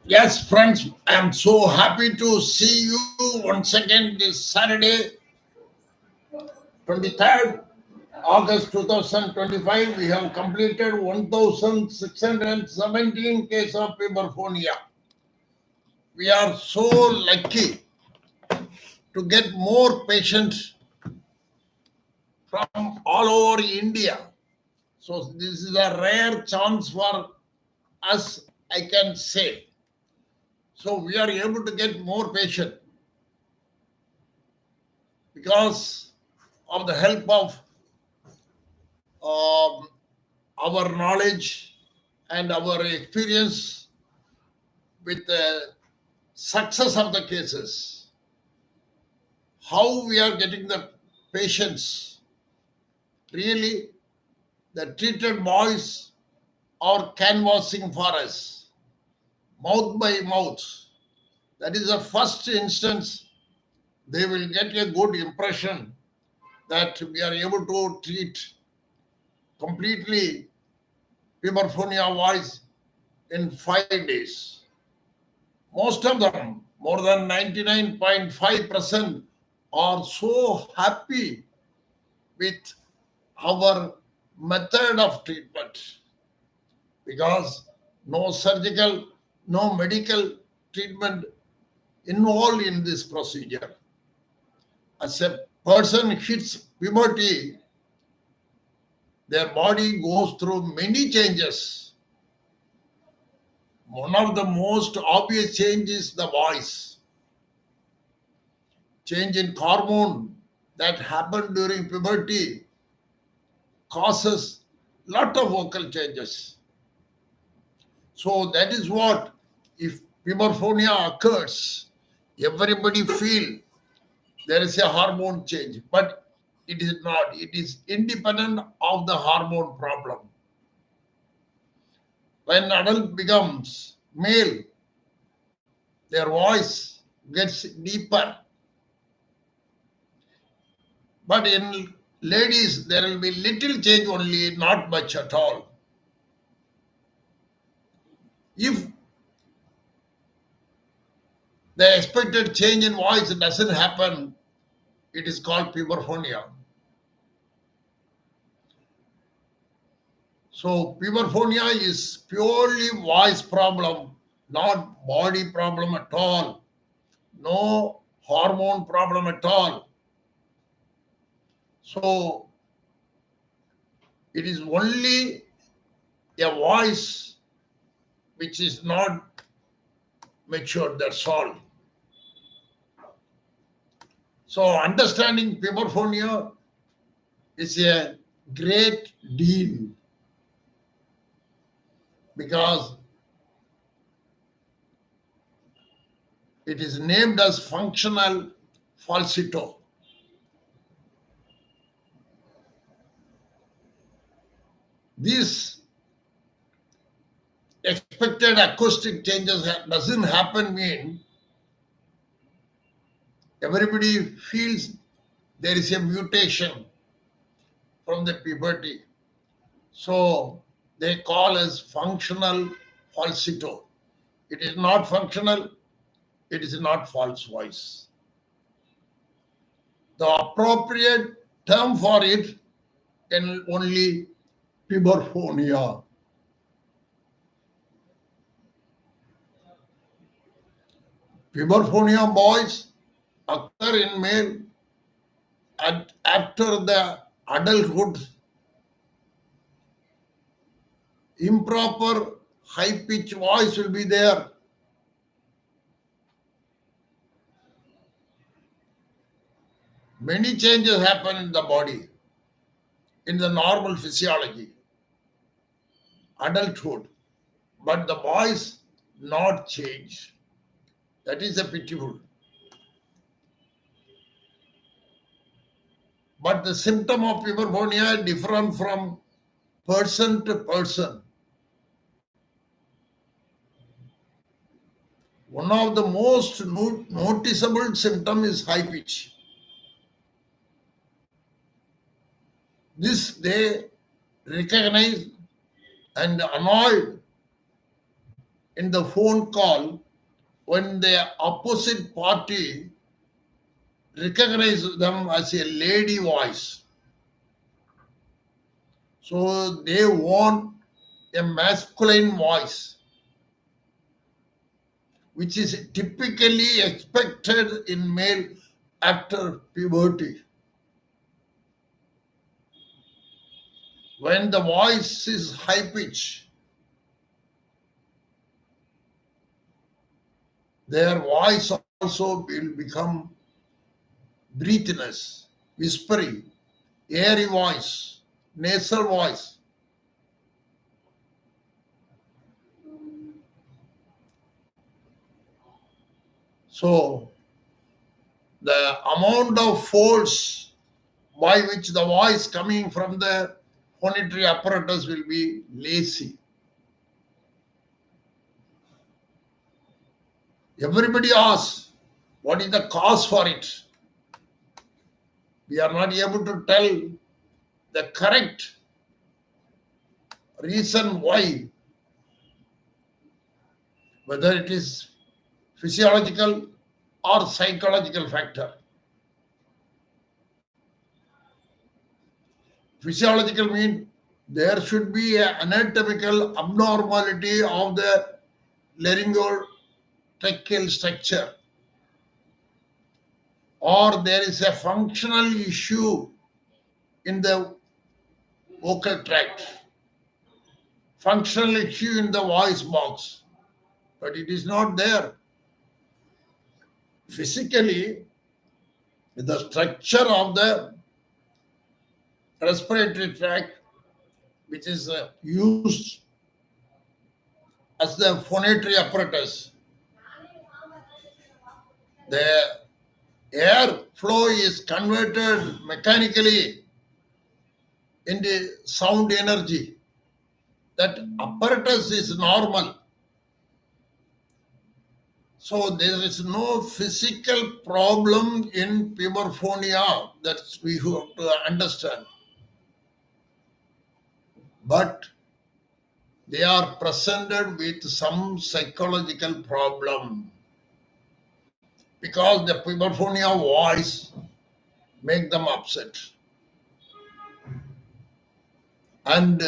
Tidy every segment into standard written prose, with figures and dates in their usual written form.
Yes, friends, I am so happy to see you once again this Saturday, 23rd August 2025. We have completed 1,617 cases of Puberphonia. We are so lucky to get more patients from all over India. So, this is a rare chance for us, I can say. So, we are able to get more patients because of the help of um, our knowledge and our experience with the success of the cases, how we are getting the patients. Really, the treated boys are canvassing for us, mouth by mouth. That is the first instance they will get a good impression that we are able to treat completely Puberphonia voice in 5 days. Most of them, more than 99.5%, are so happy with our method of treatment because no surgical, no medical treatment involved in this procedure. As a person hits puberty, their body goes through many changes. One of the most obvious changes is the voice. Change in hormone that happen during puberty causes lot of vocal changes. So that is what, if puberphonia occurs, everybody feel there is a hormone change, but it is not. It is independent of the hormone problem. When adult becomes male, their voice gets deeper. But in ladies, there will be little change only, not much at all. If the expected change in voice doesn't happen, it is called puberphonia. So puberphonia is purely voice problem, not body problem at all. No hormone problem at all. So it is only a voice which is not matured, that's all. So understanding puberphonia is a great deal because it is named as functional falsetto. These expected acoustic changes doesn't happen mean everybody feels there is a mutation from the puberty. So they call as functional falsetto. It is not functional, it is not false voice. The appropriate term for it can only puberphonia. Puberphonia boys occur in male after the adulthood. Improper high pitch voice will be there. Many changes happen in the body, in the normal physiology, adulthood, but the voice not change. That is a pitiful. But the symptom of puberphonia is different from person to person. One of the most noticeable symptom is high pitch. This they recognize and annoyed in the phone call when the opposite party recognizes them as a lady voice. So they want a masculine voice, which is typically expected in male after puberty. When the voice is high pitch, their voice also will become breathless, whispery, airy voice, nasal voice. So the amount of force by which the voice coming from the phonatory apparatus will be lazy. Everybody asks, what is the cause for it? We are not able to tell the correct reason why, whether it is physiological or psychological factor. Physiological means there should be an anatomical abnormality of the laryngotracheal structure, or there is a functional issue in the vocal tract, functional issue in the voice box, but it is not there. Physically, the structure of the respiratory tract, which is used as the phonatory apparatus, the air flow is converted mechanically into sound energy. That apparatus is normal. So there is no physical problem in puberphonia that we have to understand. But they are presented with some psychological problem, because the puberphonia voice make them upset. And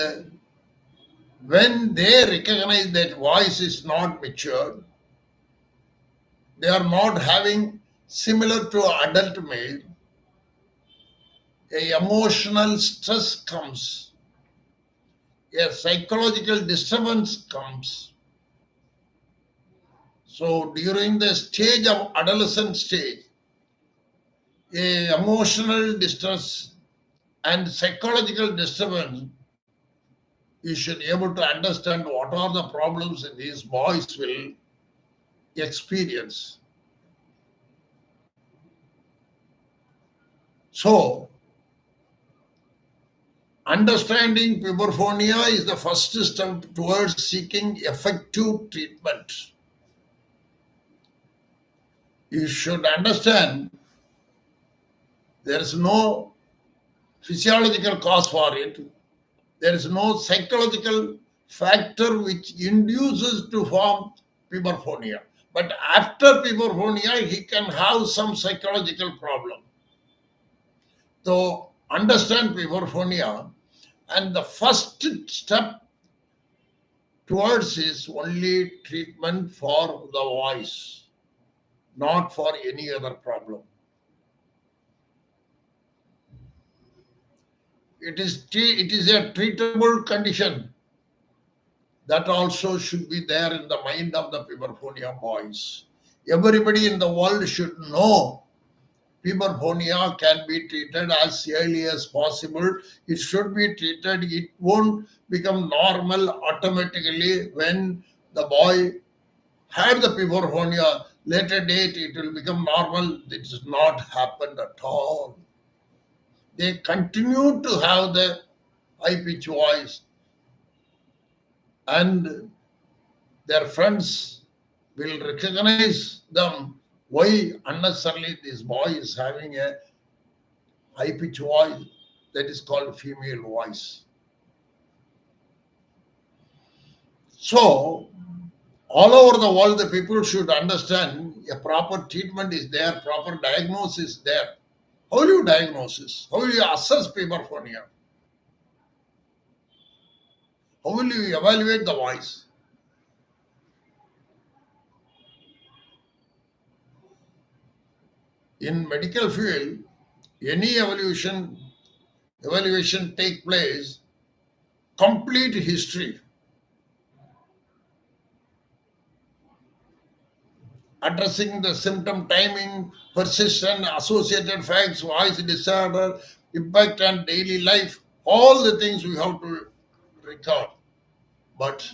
when they recognize that voice is not matured, they are not having, similar to adult male, a emotional stress comes, a psychological disturbance comes. So during the stage of adolescent stage, a emotional distress and psychological disturbance, you should be able to understand what are the problems these boys will experience. So understanding puberphonia is the first step towards seeking effective treatment. You should understand there is no physiological cause for it. There is no psychological factor which induces to form puberphonia. But after puberphonia, he can have some psychological problem. So understand puberphonia, and the first step towards is only treatment for the voice, not for any other problem. It is a treatable condition. That also should be there in the mind of the puberphonia boys. Everybody in the world should know puberphonia can be treated as early as possible. It should be treated. It won't become normal automatically when the boy had the puberphonia. Later date, it will become normal. It does not happen at all. They continue to have the high pitch voice, and their friends will recognize them. Why unnecessarily this boy is having a high pitch voice that is called female voice. So All over the world, the people should understand a proper treatment is there, proper diagnosis is there. How will you diagnose this? How will you assess puberphonia? How will you evaluate the voice? In medical field, any evaluation take place, complete history, addressing the symptom timing, persistent associated facts, voice disorder, impact on daily life, all the things we have to record. But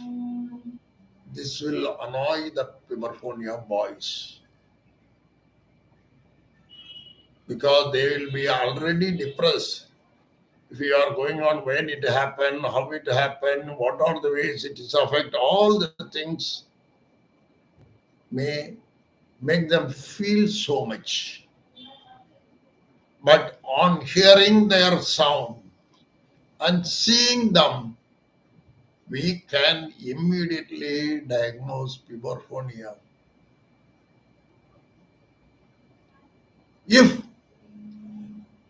this will annoy the Puberphonia boys because they will be already depressed. If you are going on when it happened, how it happened, what are the ways it is affect, all the things may make them feel so much. But on hearing their sound and seeing them, we can immediately diagnose puberphonia. If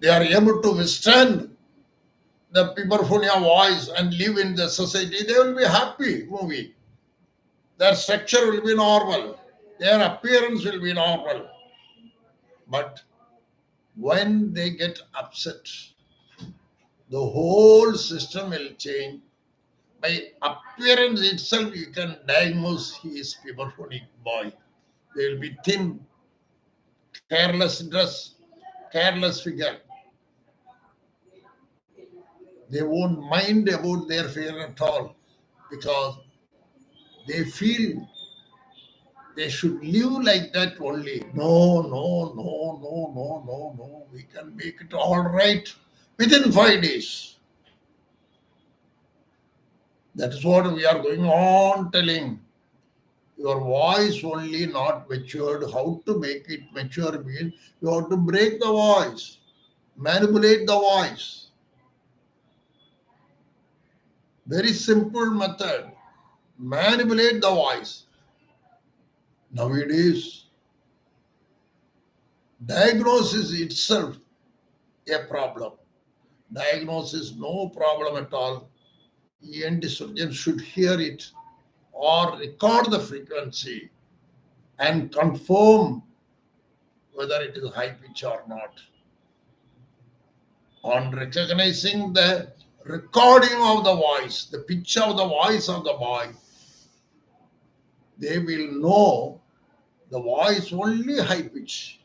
they are able to withstand the puberphonia voice and live in the society, they will be happy movie. Their structure will be normal, their appearance will be normal. But when they get upset, the whole system will change. By appearance itself, you can diagnose he is puberphonic boy. They will be thin, careless dress, careless figure. They won't mind about their fear at all because they feel they should live like that only. No, no, no, no, no, no, no. We can make it all right within 5 days. That is what we are going on telling. Your voice only not matured. How to make it mature means you have to break the voice, manipulate the voice. Very simple method. Manipulate the voice. Nowadays, diagnosis itself a problem. Diagnosis no problem at all. ENT surgeon should hear it or record the frequency and confirm whether it is high pitch or not. On recognizing the recording of the voice, the pitch of the voice of the boy, they will know the voice only high pitch.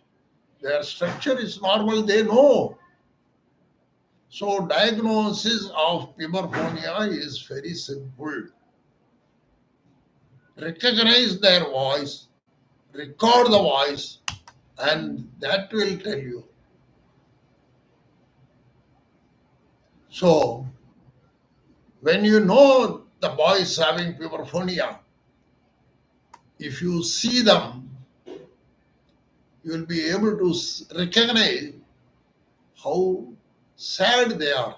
Their structure is normal, they know. So diagnosis of puberphonia is very simple. Recognize their voice, record the voice, and that will tell you. So when you know the boy is having puberphonia, if you see them, you will be able to recognize how sad they are.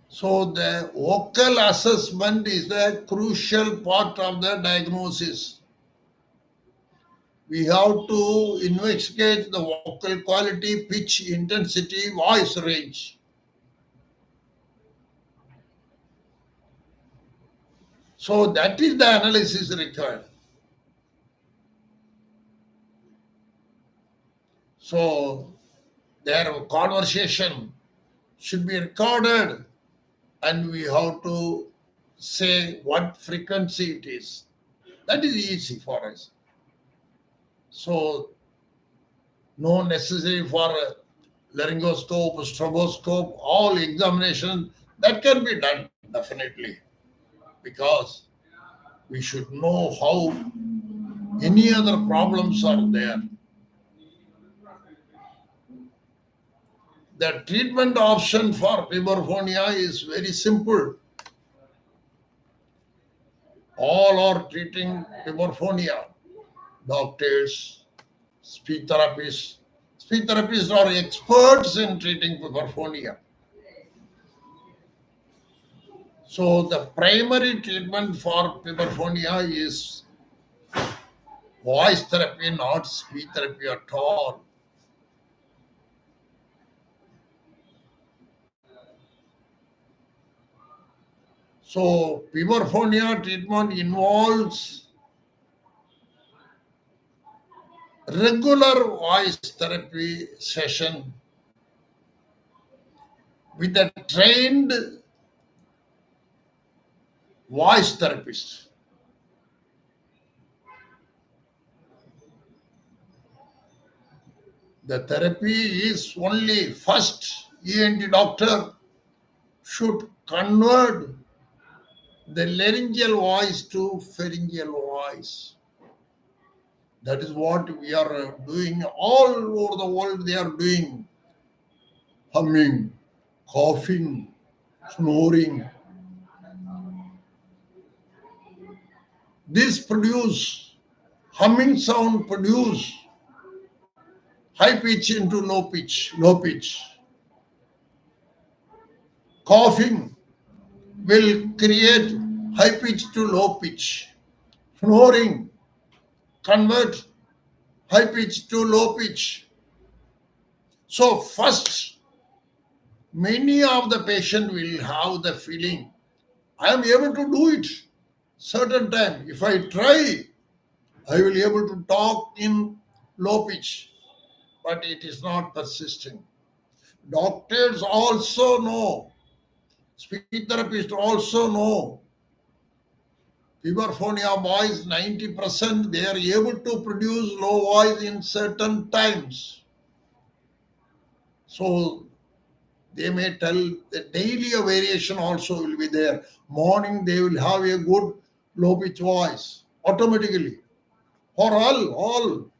So the vocal assessment is the crucial part of the diagnosis. We have to investigate the vocal quality, pitch, intensity, voice range. So that is the analysis required. So their conversation should be recorded and we have to say what frequency it is. That is easy for us. So no necessary for laryngoscope, stroboscope, all examination that can be done definitely because we should know how any other problems are there. The treatment option for puberphonia is very simple. All are treating puberphonia. Doctors, speech therapists. Speech therapists are experts in treating puberphonia. So the primary treatment for puberphonia is voice therapy, not speech therapy at all. So puberphonia treatment involves regular voice therapy session with a trained voice therapist. The therapy is only first ENT doctor should convert the laryngeal voice to pharyngeal voice. That is what we are doing all over the world. They are doing humming, coughing, snoring. This produce humming sound produce high pitch into low pitch, low pitch. Coughing will create high pitch to low pitch. Snoring convert high pitch to low pitch. So first, many of the patient will have the feeling, I am able to do it certain time. If I try, I will be able to talk in low pitch, but it is not persisting. Doctors also know, speech therapists also know, puberphonia boys 90% they are able to produce low voice in certain times. So they may tell the daily a variation also will be there. Morning they will have a good low pitch voice automatically. For all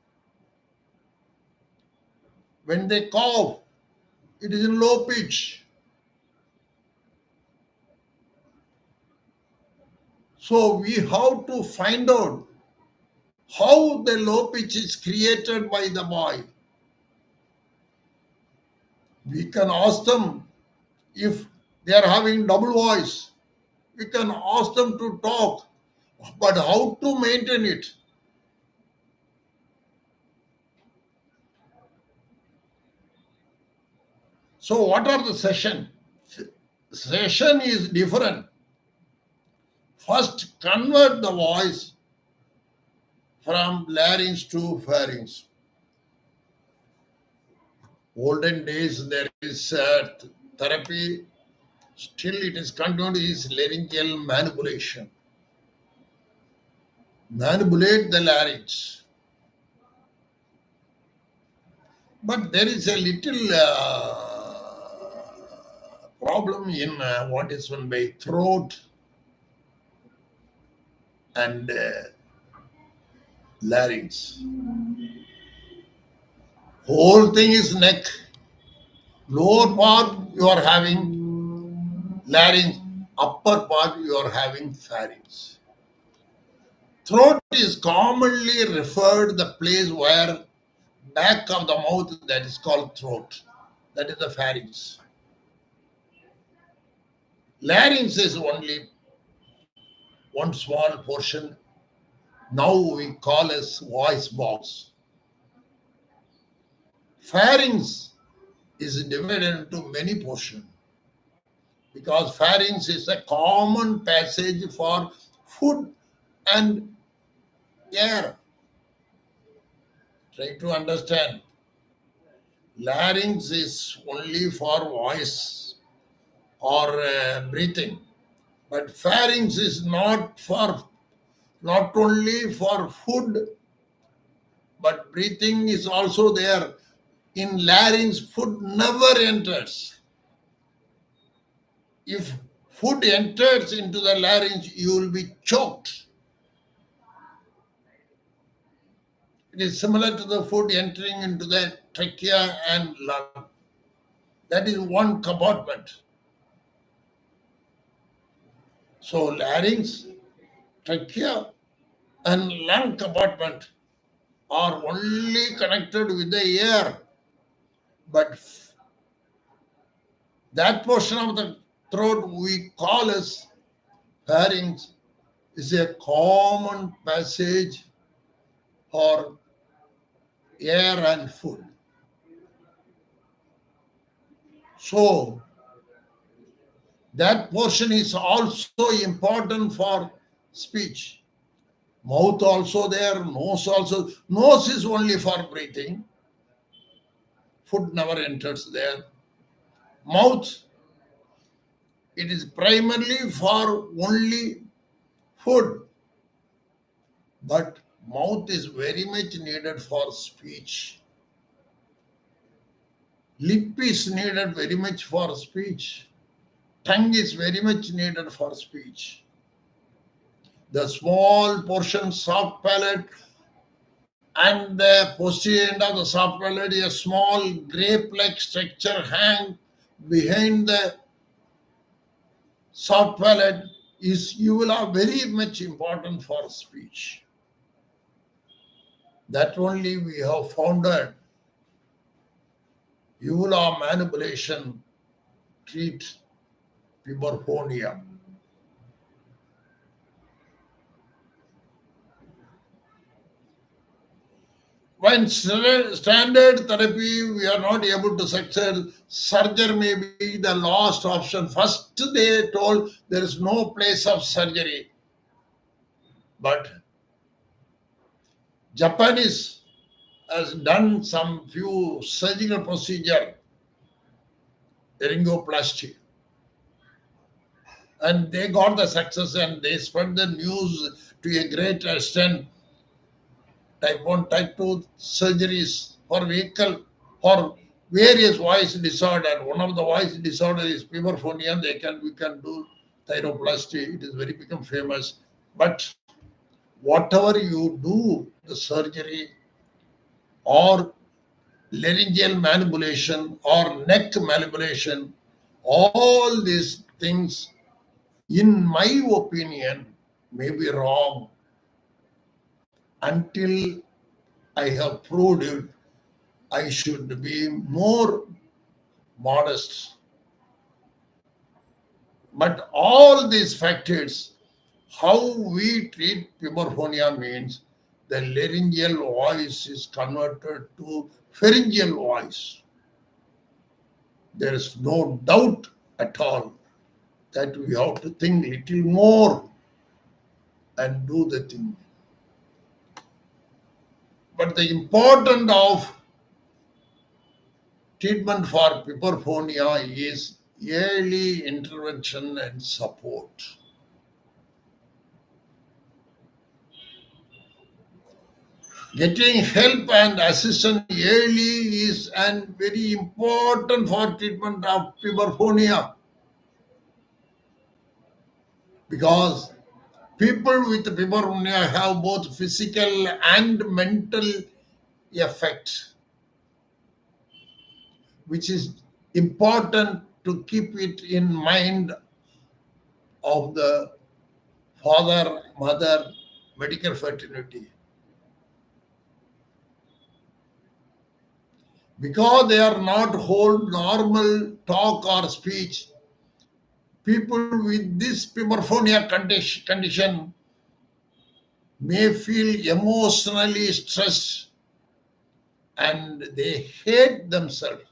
when they cough, it is in low pitch. So we have to find out how the low pitch is created by the boy. We can ask them if they are having double voice. We can ask them to talk, but how to maintain it? So what are the session? Session is different. First, convert the voice from larynx to pharynx. Olden days there is therapy. Still, it is continued is laryngeal manipulation. Manipulate the larynx. But there is a little problem in what is one by throat and larynx. Whole thing is neck. Lower part you are having larynx. Upper part you are having pharynx. Throat is commonly referred the place where back of the mouth that is called throat. That is the pharynx. Larynx is only one small portion. Now we call as voice box. Pharynx is divided into many portions because pharynx is a common passage for food and air. Try to understand. Larynx is only for voice or breathing, but pharynx is not only for food, but breathing is also there. In larynx, food never enters. If food enters into the larynx, you will be choked. It is similar to the food entering into the trachea and lung. That is one compartment. So larynx, trachea, and lung compartment are only connected with the air, but that portion of the throat we call as Pharynx is a common passage for air and food. So that portion is also important for speech. Mouth also there, nose also. Nose is only for breathing. Food never enters there. Mouth, it is primarily for only food. But mouth is very much needed for speech. Lip is needed very much for speech. Tongue is very much needed for speech. The small portion soft palate and the posterior end of the soft palate, a small grape-like structure hang behind the soft palate is you will are very much important for speech. That only we have founded uvula manipulation treat puberphonia. When standard therapy we are not able to succeed, surgery may be the last option. First they told there is no place of surgery, but Japanese has done some few surgical procedure, laryngoplasty, and they got the success and they spread the news to a great extent. Type 1, type 2 surgeries for vehicle for various voice disorder. One of the voice disorder is puberphonia. We can do thyroplasty. It is very become famous. But whatever you do, the surgery or laryngeal manipulation or neck manipulation, all these things, in my opinion, may be wrong until I have proved it. I should be more modest. But all these factors, how we treat puberphonia means the laryngeal voice is converted to pharyngeal voice. There is no doubt at all that we have to think little more and do the thing. But the importance of treatment for puberphonia is early intervention and support. Getting help and assistance early is and very important for treatment of puberphonia because people with puberphonia have both physical and mental effect, which is important to keep it in mind of the father, mother, medical fraternity. Because they are not hold normal talk or speech, people with this puberphonia condition may feel emotionally stressed and they hate themselves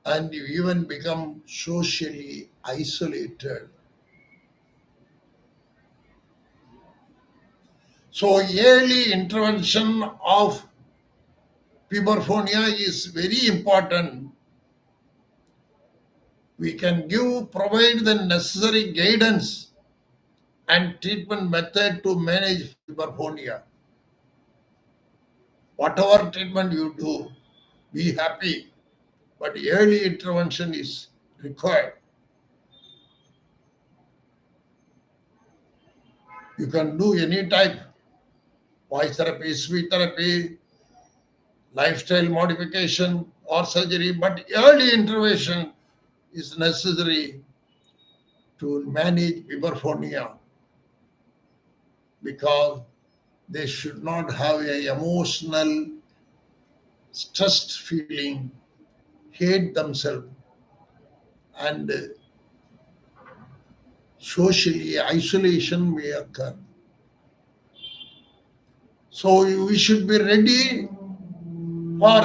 and even become socially isolated. So early intervention of puberphonia is very important. We can provide the necessary guidance and treatment method to manage puberphonia. Whatever treatment you do, be happy, but early intervention is required. You can do any type, voice therapy, speech therapy, lifestyle modification, or surgery, but early intervention is necessary to manage puberphonia because they should not have a emotional, stressed feeling, hate themselves, and socially isolation may occur. So we should be ready for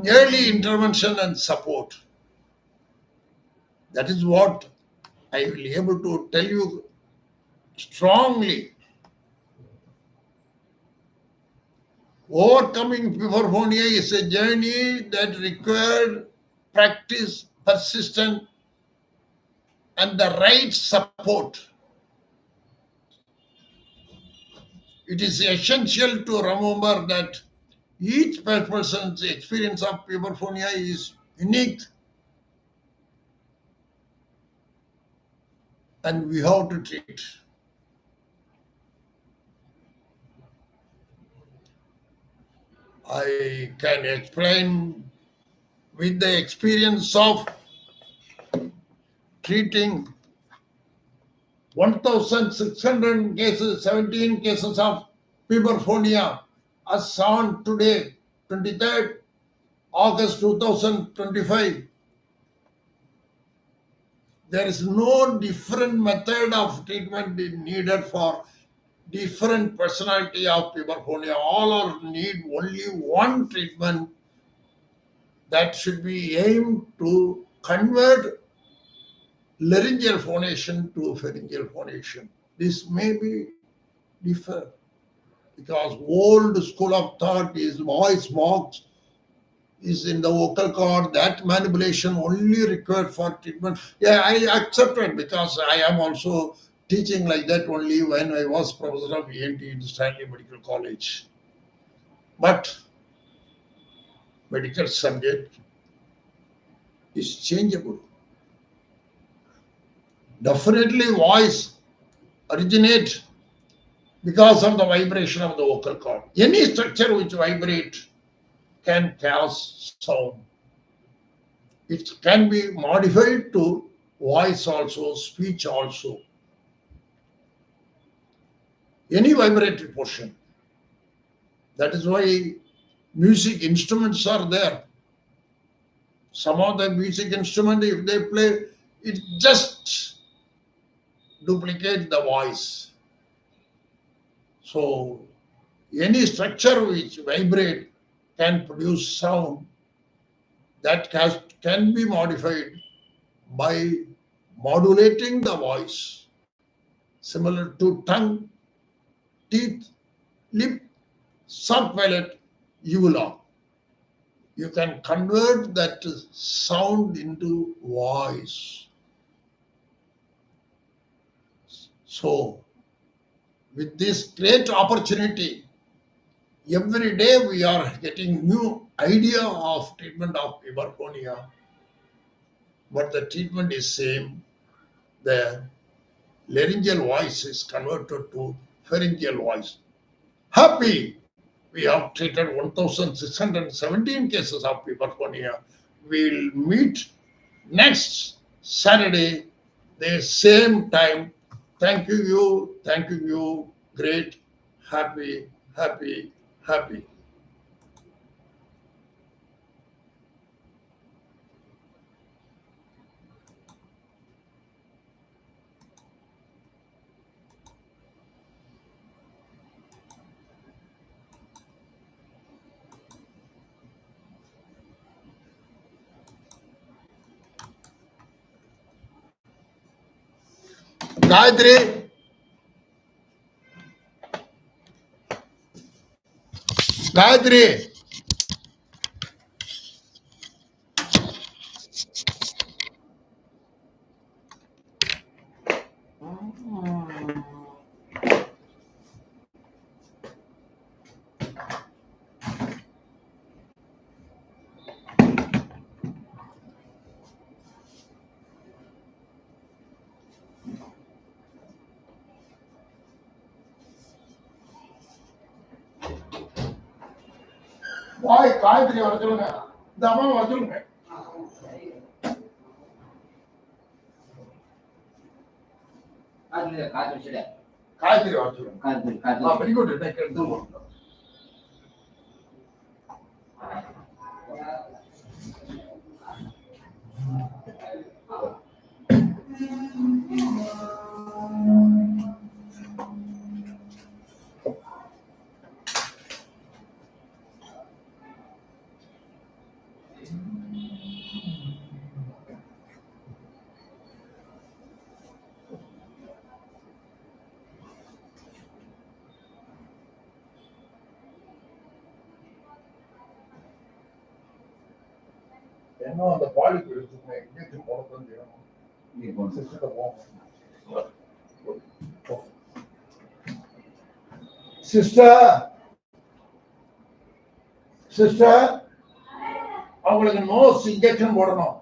early intervention and support. That is what I will be able to tell you strongly. Overcoming puberphonia is a journey that required practice, persistence, and the right support. It is essential to remember that each person's experience of puberphonia is unique and we have to treat. I can explain with the experience of treating 1,600 cases, 17 cases of puberphonia as on today, 23rd August 2025. There is no different method of treatment needed for different personality of puberphonia. All are need only one treatment that should be aimed to convert laryngeal phonation to pharyngeal phonation. This may be differ because old school of thought is voice box is in the vocal cord. That manipulation only required for treatment. Yeah, I accept it because I am also teaching like that only when I was professor of ENT in Stanley Medical College. But medical subject is changeable. Definitely voice originate because of the vibration of the vocal cord. Any structure which vibrate can cause sound. It can be modified to voice also, speech also. Any vibratory portion. That is why music instruments are there. Some of the music instrument, if they play, it just duplicate the voice. So any structure which vibrate can produce sound that can be modified by modulating the voice, similar to tongue, teeth, lip, soft palate, uvula. You can convert that sound into voice. So, with this great opportunity, every day we are getting new idea of treatment of puberphonia, but the treatment is same. The laryngeal voice is converted to pharyngeal voice. Happy we have treated 1,617 cases of puberphonia. We'll meet next Saturday, the same time. Thank you, great, happy, happy, happy. Gayatri, Gayatri. Why Gayatri Arjuna? Dama Arjuna. Gayatri Arjuna. Very good. I can do one. என்ன அந்த polyp எடுத்துக்கணும், injection போடத்தான் செய்யணும். Sister போகும். Sister அவங்களுக்கு nose injection போடணும்.